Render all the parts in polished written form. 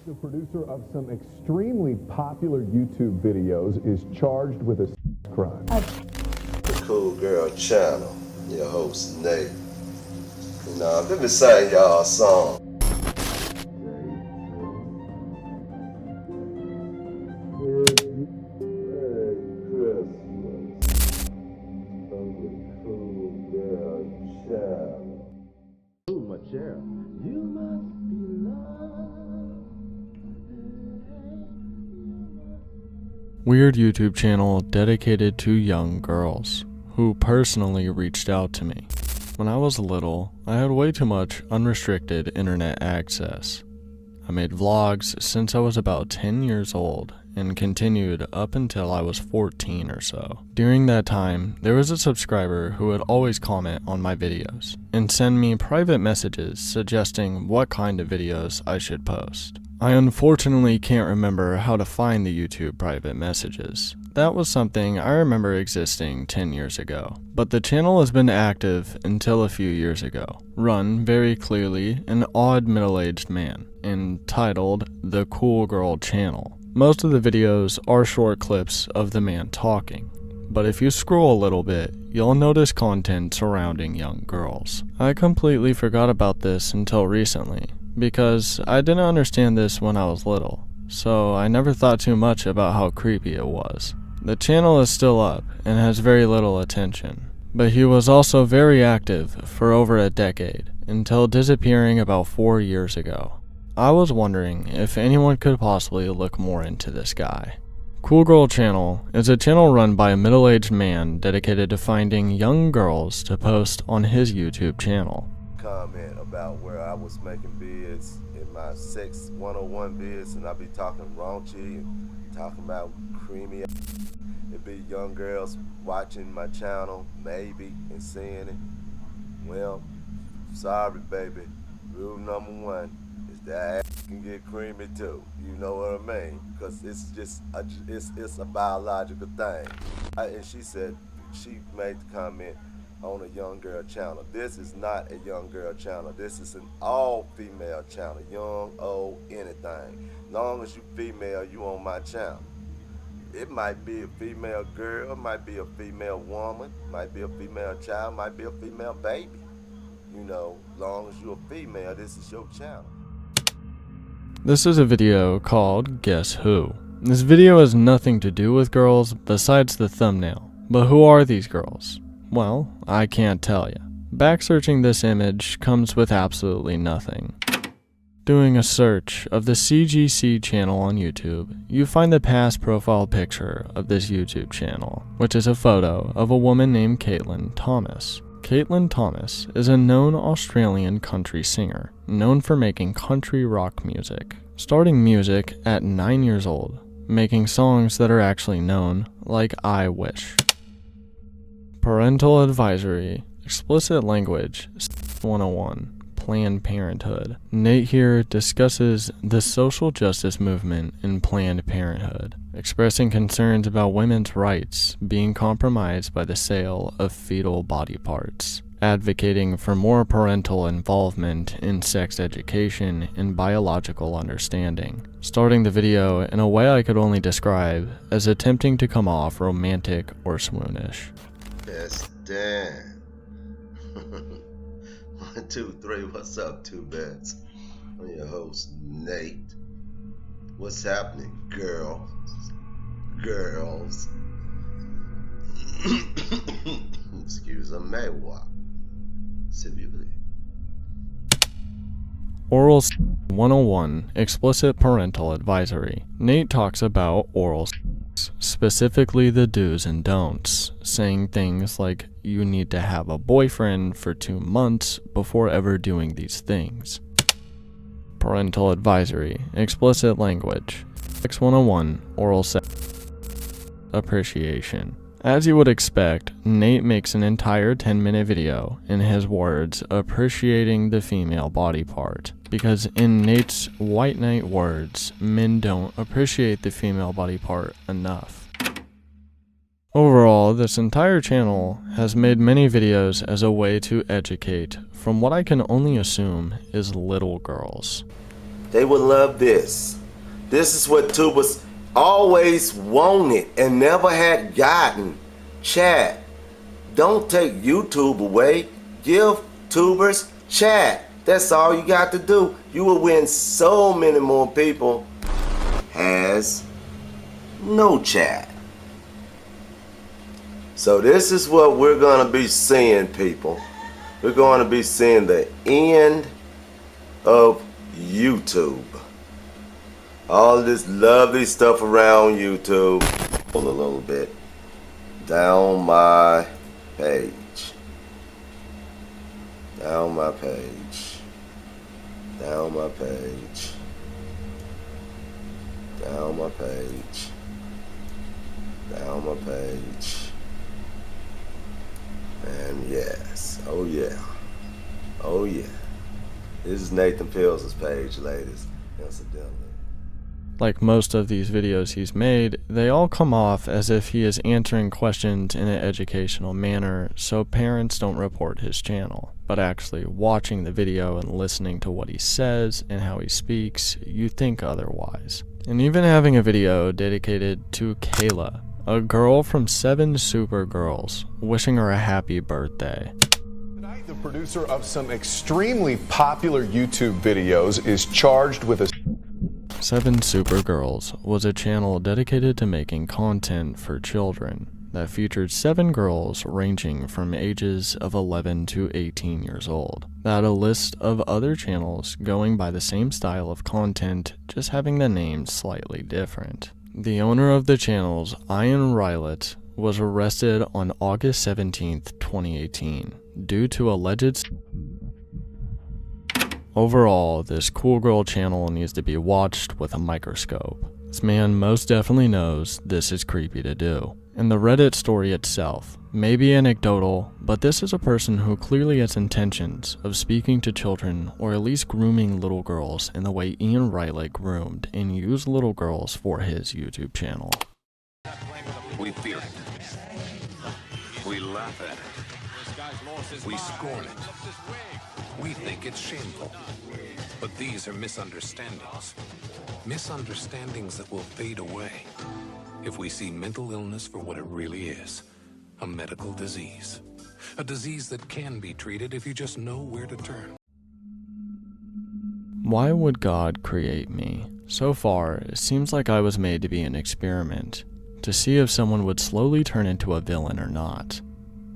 The producer of some extremely popular YouTube videos is charged with a crime. The Cool Girl Channel, your host Nate. Let me sing y'all a song. Merry Christmas from the Cool Girl Channel. Ooh, my chair. You must be loved. Weird YouTube channel dedicated to young girls, who personally reached out to me. When I was little, I had way too much unrestricted internet access. I made vlogs since I was about 10 years old and continued up until I was 14 or so. During that time, there was a subscriber who would always comment on my videos and send me private messages suggesting what kind of videos I should post. I unfortunately can't remember how to find the YouTube private messages. That was something I remember existing 10 years ago, but the channel has been active until a few years ago. Run very clearly an odd middle-aged man, entitled The Cool Girl Channel. Most of the videos are short clips of the man talking, but if you scroll a little bit, you'll notice content surrounding young girls. I completely forgot about this until recently, because I didn't understand this when I was little, so I never thought too much about how creepy it was. The channel is still up and has very little attention, but he was also very active for over a decade, until disappearing about 4 years ago. I was wondering if anyone could possibly look more into this guy. Cool Girl Channel is a channel run by a middle-aged man dedicated to finding young girls to post on his YouTube channel. Comment about where I was making vids in my Sex 101 vids, and I be talking raunchy and talking about creamy. It be young girls watching my channel, maybe, and seeing it. Well, sorry, baby. Rule number one is that ass can get creamy too. You know what I mean? Because it's just it's a biological thing. And she said she made the comment on a young girl channel. This is not a young girl channel. This is an all-female channel. Young, old, anything. Long as you female, you on my channel. It might be a female girl, might be a female woman, might be a female child, might be a female baby. You know, long as you're a female, this is your channel. This is a video called Guess Who. This video has nothing to do with girls besides the thumbnail. But who are these girls? Well, I can't tell you. Backsearching this image comes with absolutely nothing. Doing a search of the CGC channel on YouTube, you find the past profile picture of this YouTube channel, which is a photo of a woman named Killkadn Thomas. Killkadn Thomas is a known Australian country singer, known for making country rock music. Starting music at 9 years old, making songs that are actually known, like I Wish. Parental advisory, explicit language, 101. Planned Parenthood. Nate here discusses the social justice movement in Planned Parenthood, expressing concerns about women's rights being compromised by the sale of fetal body parts, advocating for more parental involvement in sex education and biological understanding, starting the video in a way I could only describe as attempting to come off romantic or swoonish. Yes, damn. 1, 2, 3, what's up, two beds? I'm your host, Nate. What's happening, girls? Excuse me, what? S'il vous plaît. Oral 101, explicit parental advisory. Nate talks about oral sex, specifically the do's and don'ts, saying things like you need to have a boyfriend for 2 months before ever doing these things. Parental advisory, explicit language. Sex 101, oral sex appreciation. As you would expect, Nate makes an entire 10-minute video, in his words, appreciating the female body part. Because in Nate's White Knight words, men don't appreciate the female body part enough. Overall, this entire channel has made many videos as a way to educate from what I can only assume is little girls. They would love this. This is what tubers always wanted and never had gotten. Chat. Don't take YouTube away. Give tubers chat. That's all you got to do. You will win so many more people. Has no chat. So this is what we're going to be seeing, people. We're going to be seeing the end of YouTube. All this lovely stuff around YouTube. Pull a little bit down my page. Down my page. Down my page. Down my page. Down my page. And yes, oh yeah, oh yeah. This is Nathan Pills' page, ladies, incidentally. Like most of these videos he's made, they all come off as if he is answering questions in an educational manner so parents don't report his channel. But actually watching the video and listening to what he says and how he speaks, you think otherwise. And even having a video dedicated to Kayla, a girl from 7 Super Girls, wishing her a happy birthday. Tonight, the producer of some extremely popular YouTube videos is charged with a 7 Super Girls was a channel dedicated to making content for children that featured 7 girls ranging from ages of 11 to 18 years old. That had a list of other channels going by the same style of content, just having the names slightly different. The owner of the channels, Ian Rylett, was arrested on August 17th, 2018, due to alleged. Overall, this cool girl channel needs to be watched with a microscope. This man most definitely knows this is creepy to do. And the Reddit story itself may be anecdotal, but this is a person who clearly has intentions of speaking to children or at least grooming little girls in the way Ian Rylett groomed and used little girls for his YouTube channel. We fear it. We laugh at it. We scorn it. We think it's shameful. But these are misunderstandings. Misunderstandings that will fade away if we see mental illness for what it really is. A medical disease. A disease that can be treated if you just know where to turn. Why would God create me? So far, it seems like I was made to be an experiment, to see if someone would slowly turn into a villain or not.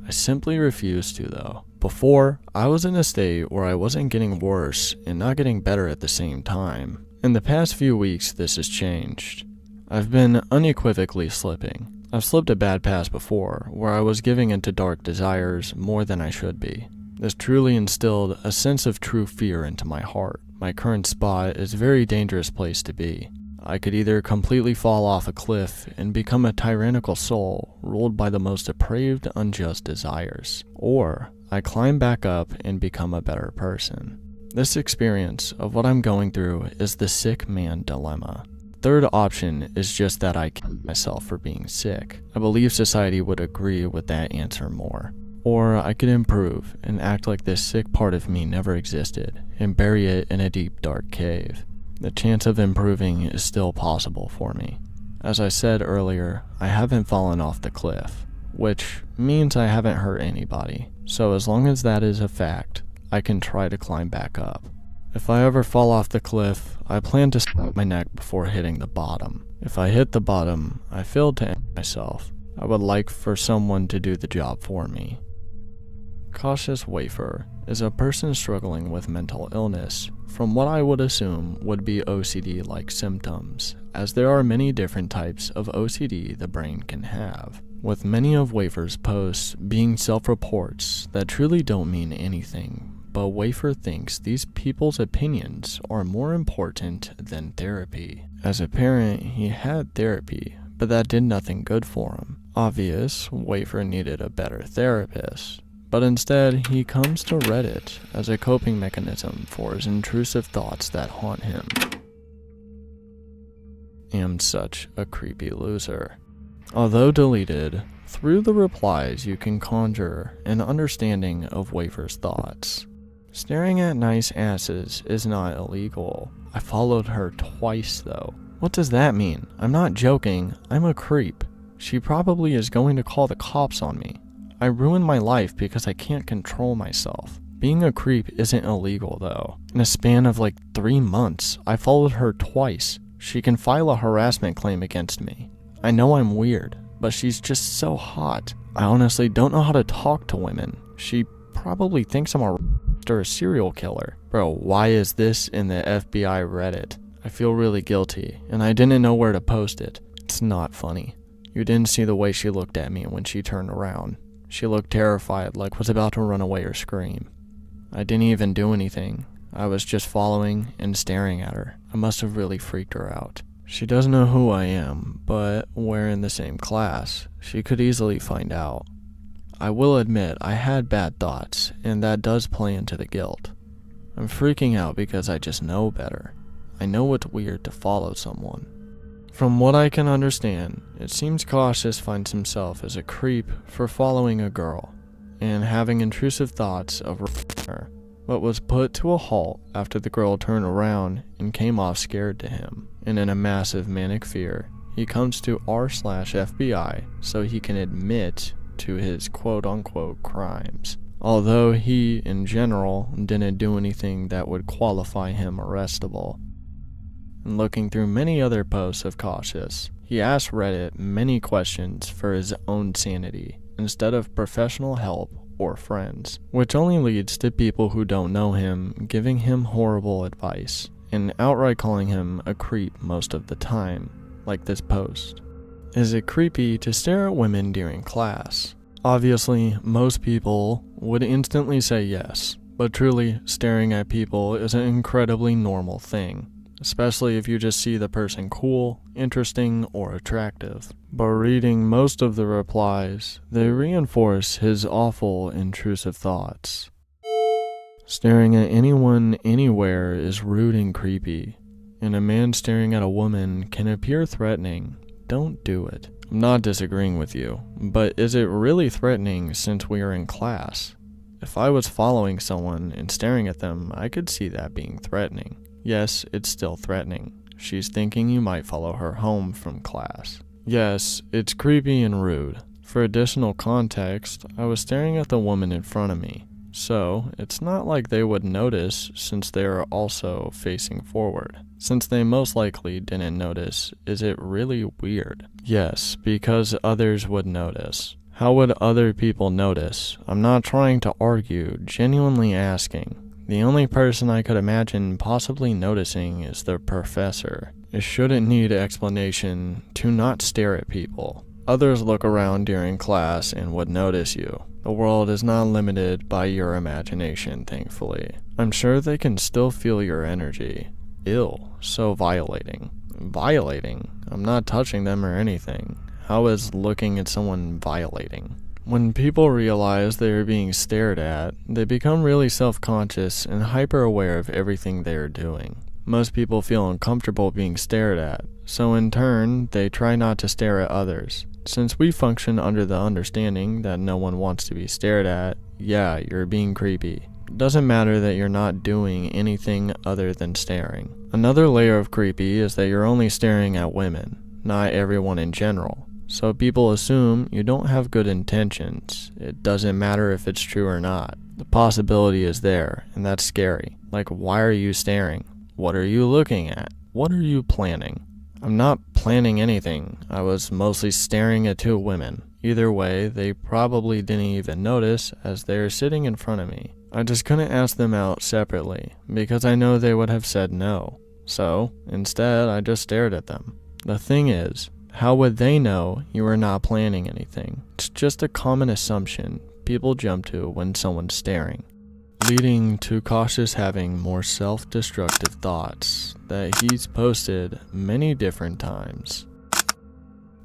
I simply refused to, though. Before, I was in a state where I wasn't getting worse and not getting better at the same time. In the past few weeks, this has changed. I've been unequivocally slipping. I've slipped a bad pass before, where I was giving into dark desires more than I should be. This truly instilled a sense of true fear into my heart. My current spot is a very dangerous place to be. I could either completely fall off a cliff and become a tyrannical soul ruled by the most depraved, unjust desires, or I climb back up and become a better person. This experience of what I'm going through is the sick man dilemma. Third option is just that I kill myself for being sick. I believe society would agree with that answer more. Or I could improve and act like this sick part of me never existed and bury it in a deep dark cave. The chance of improving is still possible for me. As I said earlier, I haven't fallen off the cliff, which means I haven't hurt anybody. So as long as that is a fact, I can try to climb back up. If I ever fall off the cliff, I plan to snap my neck before hitting the bottom. If I hit the bottom, I failed to end myself. I would like for someone to do the job for me. Cautious wafer is a person struggling with mental illness, from what I would assume would be OCD-like symptoms, as there are many different types of OCD the brain can have, with many of Wafer's posts being self-reports that truly don't mean anything, but Wafer thinks these people's opinions are more important than therapy. As a parent, he had therapy, but that did nothing good for him. Obvious, Wafer needed a better therapist. But instead, he comes to Reddit as a coping mechanism for his intrusive thoughts that haunt him. Am such a creepy loser. Although deleted, through the replies you can conjure an understanding of Wafer's thoughts. Staring at nice asses is not illegal. I followed her twice though. What does that mean? I'm not joking, I'm a creep. She probably is going to call the cops on me. I ruined my life because I can't control myself. Being a creep isn't illegal though. In a span of like 3 months, I followed her twice. She can file a harassment claim against me. I know I'm weird, but she's just so hot. I honestly don't know how to talk to women. She probably thinks I'm a serial killer. Bro, why is this in the FBI Reddit? I feel really guilty, and I didn't know where to post it. It's not funny. You didn't see the way she looked at me when she turned around. She looked terrified, like was about to run away or scream. I didn't even do anything. I was just following and staring at her. I must have really freaked her out. She doesn't know who I am, but we're in the same class. She could easily find out. I will admit I had bad thoughts, and that does play into the guilt. I'm freaking out because I just know better. I know it's weird to follow someone. From what I can understand, it seems Cautious finds himself as a creep for following a girl and having intrusive thoughts of her, but was put to a halt after the girl turned around and came off scared to him. And in a massive manic fear, he comes to r/FBI so he can admit to his quote-unquote crimes. Although he, in general, didn't do anything that would qualify him arrestable. And looking through many other posts of Cautious, he asked Reddit many questions for his own sanity, instead of professional help or friends, which only leads to people who don't know him giving him horrible advice, and outright calling him a creep most of the time, like this post. Is it creepy to stare at women during class? Obviously, most people would instantly say yes, but truly, staring at people is an incredibly normal thing, especially if you just see the person cool, interesting, or attractive. But reading most of the replies, they reinforce his awful, intrusive thoughts. Staring at anyone anywhere is rude and creepy, and a man staring at a woman can appear threatening. Don't do it. I'm not disagreeing with you, but is it really threatening since we are in class? If I was following someone and staring at them, I could see that being threatening. Yes, it's still threatening. She's thinking you might follow her home from class. Yes, it's creepy and rude. For additional context, I was staring at the woman in front of me, so it's not like they would notice since they are also facing forward. Since they most likely didn't notice, is it really weird? Yes, because others would notice. How would other people notice? I'm not trying to argue, genuinely asking. The only person I could imagine possibly noticing is the professor. It shouldn't need explanation to not stare at people. Others look around during class and would notice you. The world is not limited by your imagination, thankfully. I'm sure they can still feel your energy. Ew, so violating. Violating? I'm not touching them or anything. How is looking at someone violating? When people realize they are being stared at, they become really self-conscious and hyper-aware of everything they are doing. Most people feel uncomfortable being stared at, so in turn, they try not to stare at others. Since we function under the understanding that no one wants to be stared at, yeah, you're being creepy. It doesn't matter that you're not doing anything other than staring. Another layer of creepy is that you're only staring at women, not everyone in general. So people assume you don't have good intentions. It doesn't matter if it's true or not. The possibility is there, and that's scary. Like, why are you staring? What are you looking at? What are you planning? I'm not planning anything. I was mostly staring at two women. Either way, they probably didn't even notice as they are sitting in front of me. I just couldn't ask them out separately, because I know they would have said no. So, instead, I just stared at them. The thing is, how would they know you were not planning anything? It's just a common assumption people jump to when someone's staring, leading to Cautious having more self-destructive thoughts that he's posted many different times.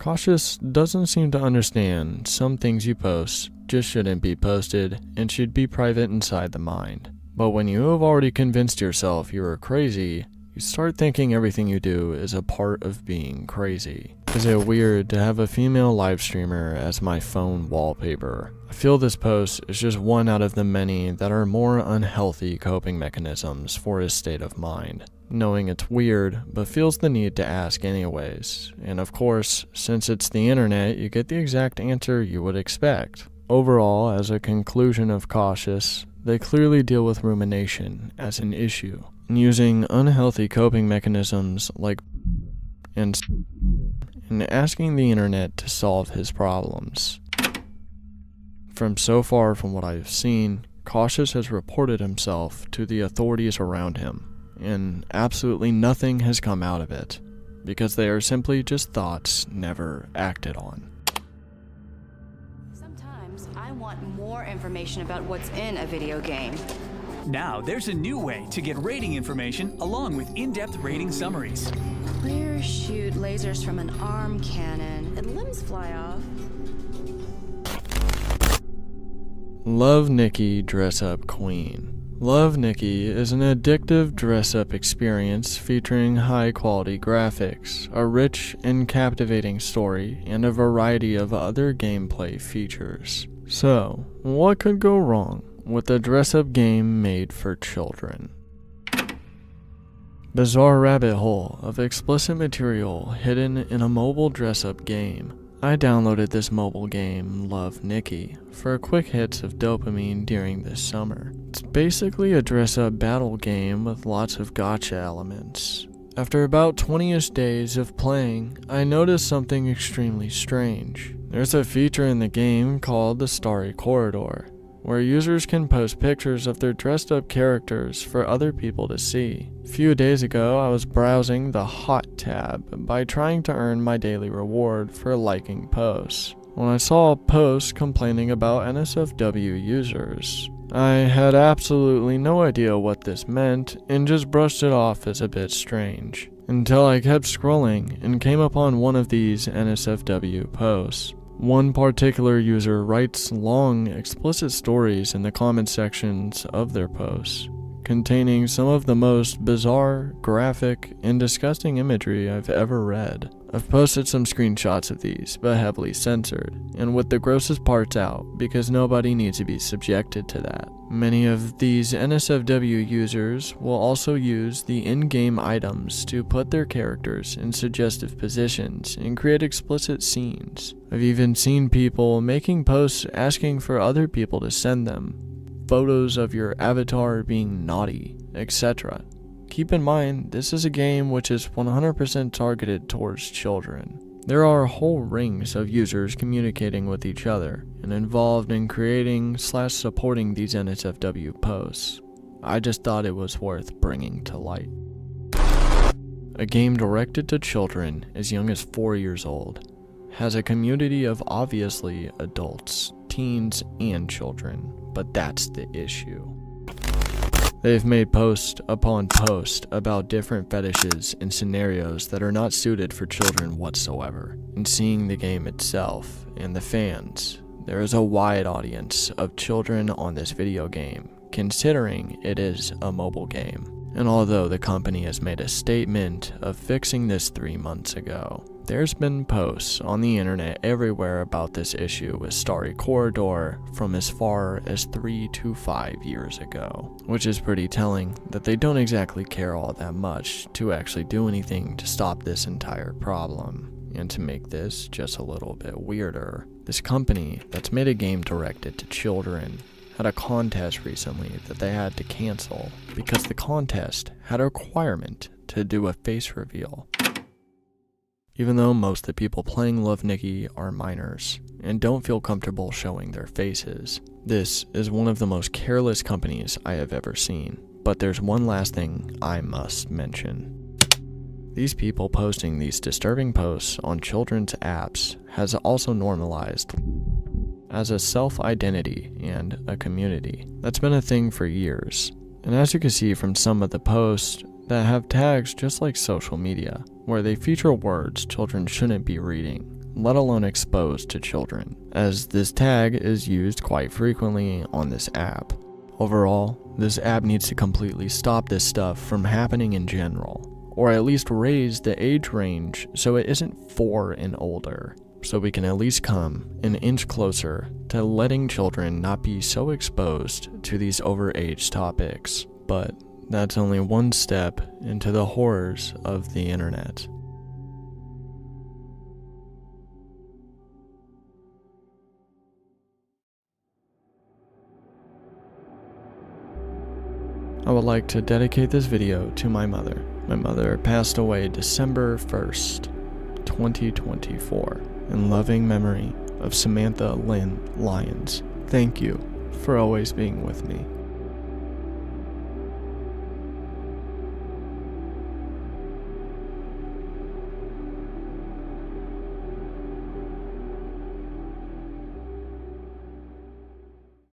Cautious doesn't seem to understand some things you post just shouldn't be posted and should be private inside the mind. But when you have already convinced yourself you are crazy, you start thinking everything you do is a part of being crazy. Is it weird to have a female live streamer as my phone wallpaper? I feel this post is just one out of the many that are more unhealthy coping mechanisms for his state of mind. Knowing it's weird, but feels the need to ask anyways. And of course, since it's the internet, you get the exact answer you would expect. Overall, as a conclusion of Cautious, they clearly deal with rumination as an issue, and using unhealthy coping mechanisms like and asking the internet to solve his problems. So far from what I've seen, Cautious has reported himself to the authorities around him, and absolutely nothing has come out of it, because they are simply just thoughts never acted on. Sometimes I want more information about what's in a video game. Now, there's a new way to get rating information along with in-depth rating summaries. Players shoot lasers from an arm cannon and limbs fly off. Love Nikki Dress-Up Queen. Love Nikki is an addictive dress-up experience featuring high-quality graphics, a rich and captivating story, and a variety of other gameplay features. So, what could go wrong with a dress-up game made for children? Bizarre rabbit hole of explicit material hidden in a mobile dress-up game. I downloaded this mobile game, Love Nikki, for quick hits of dopamine during this summer. It's basically a dress-up battle game with lots of gacha elements. After about 20-ish days of playing, I noticed something extremely strange. There's a feature in the game called the Starry Corridor, where users can post pictures of their dressed up characters for other people to see. A few days ago, I was browsing the Hot tab by trying to earn my daily reward for liking posts, when I saw a post complaining about NSFW users. I had absolutely no idea what this meant and just brushed it off as a bit strange, until I kept scrolling and came upon one of these NSFW posts. One particular user writes long, explicit stories in the comment sections of their posts, containing some of the most bizarre, graphic, and disgusting imagery I've ever read. I've posted some screenshots of these, but heavily censored, and with the grossest parts out, because nobody needs to be subjected to that. Many of these NSFW users will also use the in-game items to put their characters in suggestive positions and create explicit scenes. I've even seen people making posts asking for other people to send them photos of your avatar being naughty, etc. Keep in mind, this is a game which is 100% targeted towards children. There are whole rings of users communicating with each other and involved in creating / supporting these NSFW posts. I just thought it was worth bringing to light. A game directed to children as young as 4 years old has a community of obviously adults, teens, and children, but that's the issue. They've made post upon post about different fetishes and scenarios that are not suited for children whatsoever. In seeing the game itself and the fans, there is a wide audience of children on this video game, considering it is a mobile game. And although the company has made a statement of fixing this 3 months ago, there's been posts on the internet everywhere about this issue with Starry Corridor from as far as 3 to 5 years ago, which is pretty telling that they don't exactly care all that much to actually do anything to stop this entire problem. And to make this just a little bit weirder, this company that's made a game directed to children had a contest recently that they had to cancel because the contest had a requirement to do a face reveal. Even though most of the people playing Love Nikki are minors and don't feel comfortable showing their faces, this is one of the most careless companies I have ever seen. But there's one last thing I must mention. These people posting these disturbing posts on children's apps has also normalized as a self-identity and a community. That's been a thing for years. And as you can see from some of the posts that have tags just like social media, where they feature words children shouldn't be reading, let alone exposed to children, as this tag is used quite frequently on this app. Overall, this app needs to completely stop this stuff from happening in general. or at least raise the age range so it isn't 4 and older, so we can at least come an inch closer to letting children not be so exposed to these overage topics. But that's only one step into the horrors of the internet. I would like to dedicate this video to my mother. My mother passed away December 1st, 2024, in loving memory of Samantha Lynn Lyons. Thank you for always being with me.